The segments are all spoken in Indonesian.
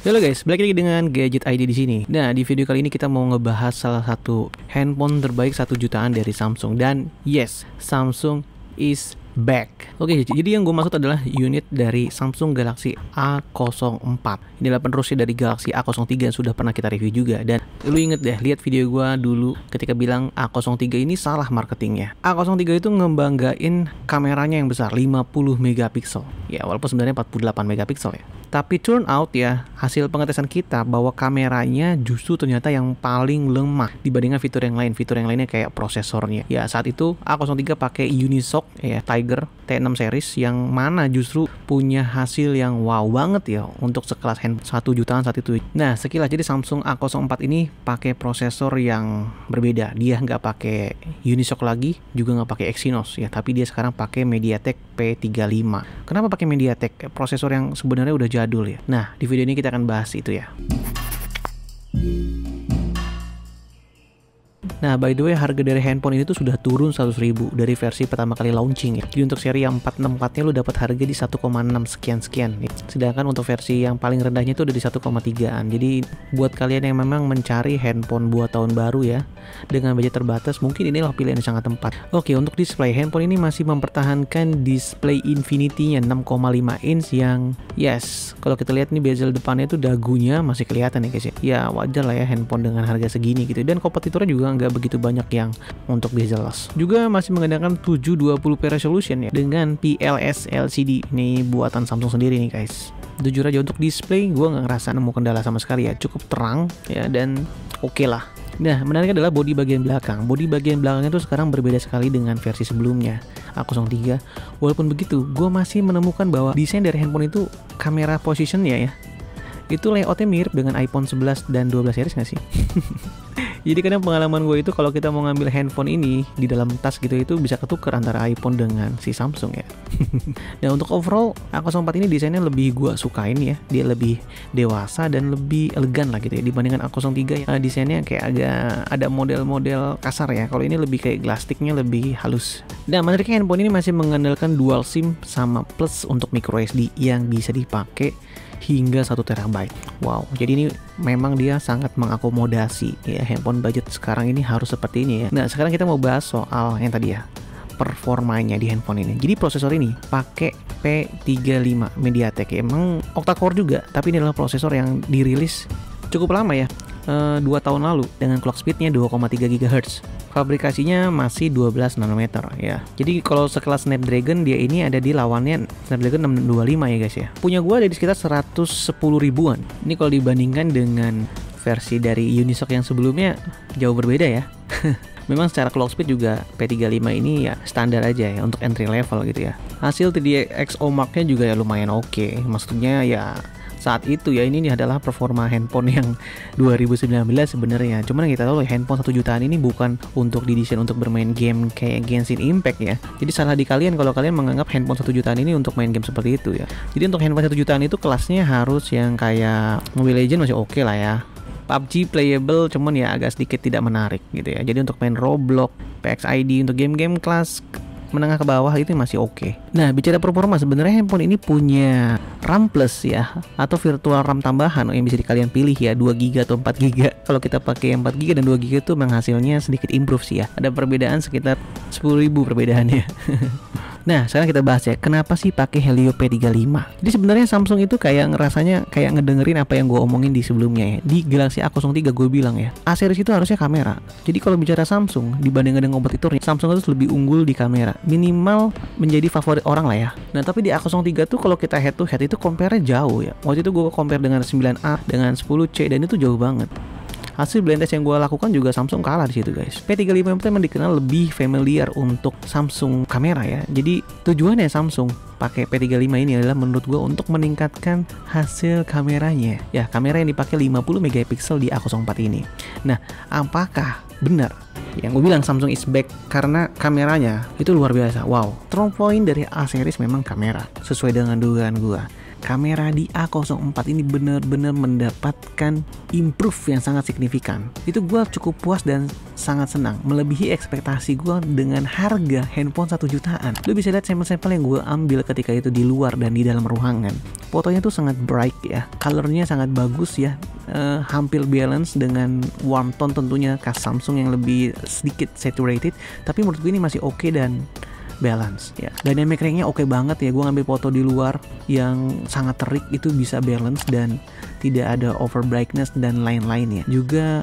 Halo guys, balik lagi dengan Gadget ID di sini. Nah, di video kali ini kita mau ngebahas salah satu handphone terbaik 1 jutaan dari Samsung. Dan yes, Samsung is back. Oke, jadi yang gue maksud adalah unit dari Samsung Galaxy A04. Ini adalah penerusnya dari Galaxy A03 yang sudah pernah kita review juga. Dan lu inget deh, lihat video gue dulu ketika bilang A03 ini salah marketingnya. A03 itu ngebanggain kameranya yang besar, 50 megapiksel. Ya, walaupun sebenarnya 48 megapiksel ya. Tapi turn out ya, hasil pengetesan kita bahwa kameranya justru ternyata yang paling lemah dibandingkan fitur yang lain. Fitur yang lainnya kayak prosesornya. Ya, saat itu A03 pakai Unisoc ya, Tiger T6 series yang mana justru punya hasil yang wow banget ya untuk sekelas handphone 1 jutaan saat itu. Nah, sekilas jadi Samsung A04 ini pakai prosesor yang berbeda. Dia nggak pakai Unisoc lagi, juga nggak pakai Exynos ya, tapi dia sekarang pakai MediaTek P35. Kenapa pakai MediaTek? Prosesor yang sebenarnya udah jadul ya. Nah, di video ini kita akan bahas itu ya. Nah, by the way, harga dari handphone ini tuh sudah turun 100.000 dari versi pertama kali launching ya. Jadi untuk seri yang 464-nya lu dapat harga di 1,6 sekian-sekian ya. Sedangkan untuk versi yang paling rendahnya itu udah di 1,3-an. Jadi buat kalian yang memang mencari handphone buat tahun baru ya, dengan budget terbatas, mungkin inilah pilihan yang sangat tepat. Oke, untuk display, handphone ini masih mempertahankan display Infinity-nya 6,5 inch yang yes, kalau kita lihat nih bezel depannya itu dagunya masih kelihatan ya guys ya. Ya wajar lah ya handphone dengan harga segini gitu. Dan kompetitornya juga nggak begitu banyak yang untuk bezels. Juga masih menggunakan 720p resolution ya dengan PLS LCD. Ini buatan Samsung sendiri nih guys. Jujur aja untuk display gue nggak ngerasa nemu kendala sama sekali ya, cukup terang ya dan oke lah. Nah, menariknya adalah bodi bagian belakang. Bodi bagian belakangnya itu sekarang berbeda sekali dengan versi sebelumnya A03. Walaupun begitu, gue masih menemukan bahwa desain dari handphone itu kamera positionnya ya, itu layoutnya mirip dengan iPhone 11 dan 12 series nggak sih? Jadi kadang pengalaman gue itu kalau kita mau ngambil handphone ini di dalam tas gitu itu bisa ketuker antara iPhone dengan si Samsung ya. Nah, untuk overall A04 ini desainnya lebih gue sukain ya. Dia lebih dewasa dan lebih elegan lah gitu ya dibandingkan A03 yang desainnya kayak agak ada model-model kasar ya. Kalau ini lebih kayak plastiknya lebih halus. Nah, menariknya handphone ini masih mengandalkan dual SIM sama plus untuk microSD yang bisa dipakai hingga 1 TB. Wow, jadi ini memang dia sangat mengakomodasi ya, handphone budget sekarang ini harus seperti ini ya. Nah, sekarang kita mau bahas soal yang tadi ya, performanya di handphone ini. Jadi prosesor ini pakai P35 MediaTek ya. Emang octa-core juga, tapi ini adalah prosesor yang dirilis cukup lama ya, 2 tahun lalu dengan clock speednya 2,3 GHz. Fabrikasinya masih 12 nanometer ya. Jadi kalau sekelas Snapdragon dia ini ada di lawannya Snapdragon 625 ya guys ya. Punya gua ada di sekitar 110 ribuan. Ini kalau dibandingkan dengan versi dari Unisoc yang sebelumnya jauh berbeda ya. Memang secara clock speed juga P35 ini ya standar aja ya untuk entry level gitu ya. Hasil TDXO Mark-nya juga ya lumayan oke. Maksudnya ya saat itu ya ini adalah performa handphone yang 2019 sebenarnya. Cuman kita tahu handphone 1 jutaan ini bukan untuk didesain untuk bermain game kayak Genshin Impact ya. Jadi salah di kalian kalau kalian menganggap handphone 1 jutaan ini untuk main game seperti itu ya. Jadi untuk handphone 1 jutaan itu kelasnya harus yang kayak Mobile Legends masih oke lah ya. PUBG playable cuman ya agak sedikit tidak menarik gitu ya. Jadi untuk main Roblox, PXID untuk game-game kelas menengah ke bawah itu masih oke. Nah, bicara performa, sebenarnya handphone ini punya RAM plus ya, atau virtual RAM tambahan yang bisa kalian pilih ya, 2GB atau 4GB. Kalau kita pakai 4GB dan 2GB itu memang hasilnya sedikit improve sih ya. Ada perbedaan sekitar 10.000 perbedaannya. Nah, sekarang kita bahas ya, kenapa sih pakai Helio P35? Jadi sebenarnya Samsung itu kayak ngerasanya kayak ngedengerin apa yang gue omongin di sebelumnya ya. Di Galaxy A03 gue bilang ya, A series itu harusnya kamera. Jadi kalau bicara Samsung dibandingkan dengan kompetitornya, Samsung itu lebih unggul di kamera. Minimal menjadi favorit orang lah ya. Nah, tapi di A03 tuh kalau kita head to head itu compare-nya jauh ya. Waktu itu gue compare dengan 9A, dengan 10C dan itu jauh banget. Hasil blind test yang gue lakukan juga Samsung kalah di situ guys. P35 itu memang dikenal lebih familiar untuk Samsung kamera ya. Jadi tujuannya Samsung pakai P35 ini adalah menurut gue untuk meningkatkan hasil kameranya. Ya, kamera yang dipakai 50 megapiksel di A04 ini. Nah, apakah benar yang gue bilang Samsung is back karena kameranya itu luar biasa? Wow, strong point dari A series memang kamera, sesuai dengan dugaan gue. kamera di A04 ini benar-benar mendapatkan improve yang sangat signifikan. Itu gue cukup puas dan sangat senang, melebihi ekspektasi gue dengan harga handphone 1 jutaan. Lu bisa lihat sampel-sampel yang gue ambil ketika itu di luar dan di dalam ruangan. Fotonya tuh sangat bright ya, colornya sangat bagus ya, hampir balance dengan warm tone tentunya khas Samsung yang lebih sedikit saturated, tapi menurut gue ini masih oke dan balance ya. Dynamic range-nya oke banget ya. Gue ngambil foto di luar yang sangat terik itu bisa balance dan tidak ada over brightness dan lain-lainnya. Juga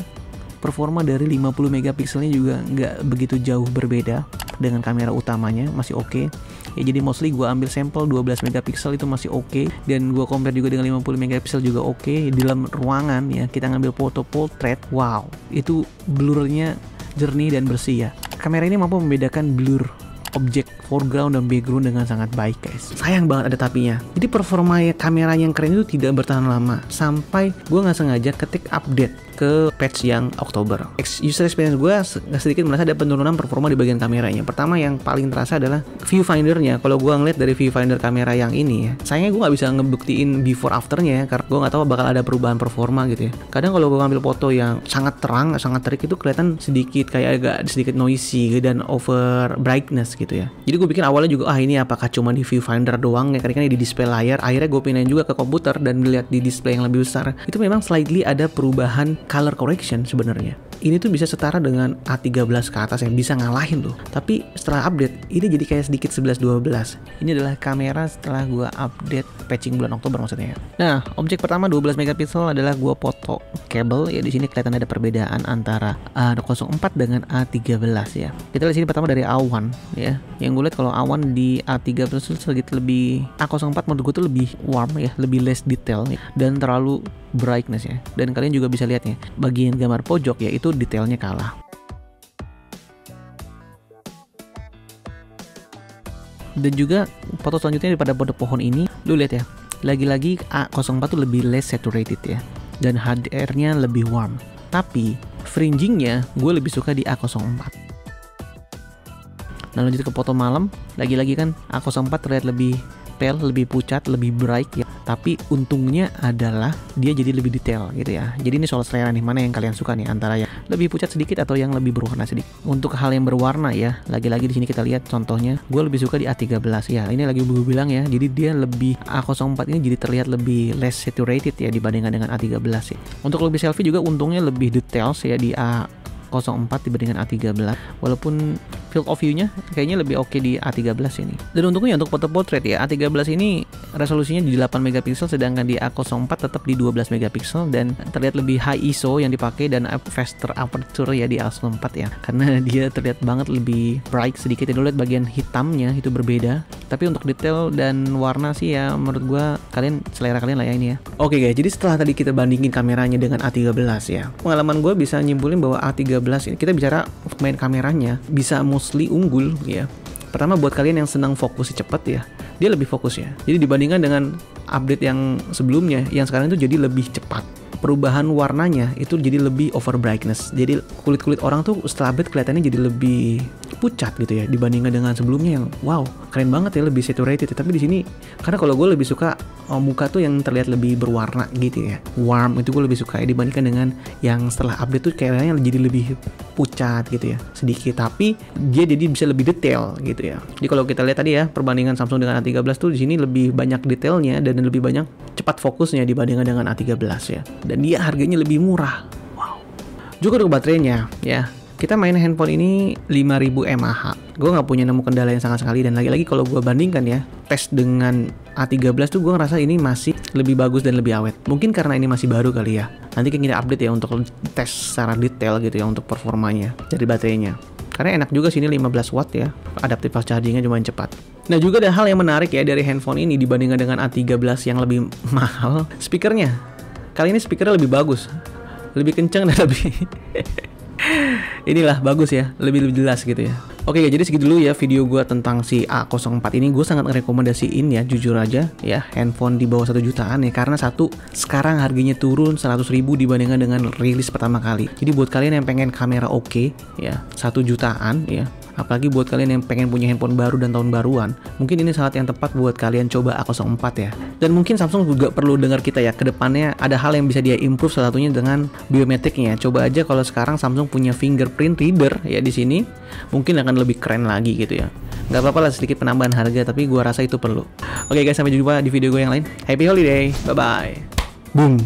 performa dari 50 megapikselnya juga nggak begitu jauh berbeda dengan kamera utamanya, masih oke. Ya jadi mostly gue ambil sampel 12 megapiksel itu masih oke, dan gue compare juga dengan 50 megapiksel juga oke. Di dalam ruangan ya kita ngambil foto portrait, wow, itu blurnya jernih dan bersih ya. Kamera ini mampu membedakan blur objek foreground dan background dengan sangat baik guys. Sayang banget ada tapinya. Jadi performa kamera yang keren itu tidak bertahan lama sampai gue nggak sengaja ketik update ke patch yang Oktober. User experience gue sedikit merasa ada penurunan performa di bagian kameranya. Pertama yang paling terasa adalah viewfindernya. Kalau gue ngeliat dari viewfinder kamera yang ini ya, sayangnya gue nggak bisa ngebuktiin before afternya ya, karena gue nggak tahu bakal ada perubahan performa gitu ya. Kadang kalau gue ngambil foto yang sangat terang, sangat terik itu kelihatan sedikit kayak agak sedikit noisy dan over brightness gitu ya. Jadi gue pikir awalnya juga ini apakah cuma di viewfinder doang ya, karena di display layar. Akhirnya gue pindahin juga ke komputer dan dilihat di display yang lebih besar. Itu memang slightly ada perubahan color correction sebenarnya. Ini tuh bisa setara dengan A13 ke atas yang bisa ngalahin loh. Tapi setelah update ini jadi kayak sedikit 11-12. Ini adalah kamera setelah gua update patching bulan Oktober maksudnya. Nah, objek pertama 12 megapiksel adalah gua foto kabel ya. Di sini kelihatan ada perbedaan antara A04 dengan A13 ya. Kita lihat sini pertama dari awan ya. Yang gue lihat kalau awan di A13 itu sedikit lebih, A04 menurut gue tuh lebih warm ya, lebih less detail ya, dan terlalu brightness ya. Dan kalian juga bisa lihat ya, bagian gambar pojok ya itu detailnya kalah. Dan juga foto selanjutnya daripada pohon ini, lu lihat ya, lagi-lagi A04 tuh lebih less saturated ya, dan HDR-nya lebih warm. Tapi fringingnya gue lebih suka di A04. Nah lanjut ke foto malam, lagi-lagi kan A04 terlihat lebih pale, lebih pucat, lebih bright ya. Tapi untungnya adalah dia jadi lebih detail gitu ya. Jadi ini soal selera nih, mana yang kalian suka nih, antara yang lebih pucat sedikit atau yang lebih berwarna sedikit. Untuk hal yang berwarna ya, lagi-lagi di sini kita lihat contohnya, gue lebih suka di A13 ya. Ini lagi gue bilang ya, jadi dia lebih, A04 ini jadi terlihat lebih less saturated ya dibandingkan dengan A13 ya. Untuk lebih selfie juga untungnya lebih details ya di A04 dibandingkan A13, walaupun field of view-nya kayaknya lebih oke di A13 ini. Dan untungnya untuk foto portrait ya, A13 ini resolusinya di 8 megapiksel, sedangkan di A04 tetap di 12 megapiksel dan terlihat lebih high ISO yang dipakai dan faster aperture ya di A04 ya, karena dia terlihat banget lebih bright sedikit ya. Lihat bagian hitamnya itu berbeda, tapi untuk detail dan warna sih ya menurut gua selera kalian lah ya ini ya. Oke guys, jadi setelah tadi kita bandingin kameranya dengan A13 ya, pengalaman gua bisa nyimpulin bahwa A13 ini, kita bicara main kameranya bisa mostly unggul ya. Pertama buat kalian yang senang fokusnya cepat ya, dia lebih fokus ya. Jadi dibandingkan dengan update yang sebelumnya, yang sekarang itu jadi lebih cepat. Perubahan warnanya itu jadi lebih over brightness. Jadi kulit orang tuh setelah update kelihatannya jadi lebih pucat gitu ya dibandingkan dengan sebelumnya yang wow, keren banget ya, lebih saturated. Tapi di sini karena kalau gue lebih suka muka tuh yang terlihat lebih berwarna gitu ya. Warm itu gue lebih suka ya dibandingkan dengan yang setelah update tuh kayaknya jadi lebih pucat gitu ya sedikit, tapi dia jadi bisa lebih detail gitu ya. Jadi kalau kita lihat tadi ya perbandingan Samsung dengan A13 tuh di sini lebih banyak detailnya dan lebih banyak cepat fokusnya dibandingkan dengan A13 ya. Dan dia harganya lebih murah. Wow. Juga untuk baterainya ya. Kita main handphone ini 5000 mAh. Gue nggak punya nemu kendala yang sangat sekali, dan lagi-lagi kalau gue bandingkan ya, tes dengan A13 tuh gue ngerasa ini masih lebih bagus dan lebih awet. Mungkin karena ini masih baru kali ya. Nanti kita update ya untuk tes secara detail gitu ya untuk performanya dari baterainya. Karena enak juga sini 15 watt ya. Adaptive fast chargingnya lumayan cepat. Nah juga ada hal yang menarik ya dari handphone ini dibandingkan dengan A13 yang lebih mahal. Speakernya. Kali ini speakernya lebih bagus. Lebih kencang dan lebih inilah bagus ya, lebih jelas gitu ya. Oke, jadi segitu dulu ya video gue tentang si A04 ini. Gue sangat ngerekomendasiin ya, jujur aja ya, handphone di bawah 1 jutaan ya. Karena satu, sekarang harganya turun 100.000 dibandingkan dengan rilis pertama kali. Jadi buat kalian yang pengen kamera oke ya, 1 jutaan ya, Apalagi buat kalian yang pengen punya handphone baru dan tahun baruan, mungkin ini saat yang tepat buat kalian coba A04 ya. Dan mungkin Samsung juga perlu dengar kita ya, kedepannya ada hal yang bisa dia improve, salah satunya dengan biometriknya. Coba aja kalau sekarang Samsung punya fingerprint reader ya di sini, mungkin akan lebih keren lagi gitu ya. Nggak apa-apa lah sedikit penambahan harga, tapi gua rasa itu perlu. Oke guys, sampai jumpa di video gue yang lain. Happy holiday, bye-bye. Boom.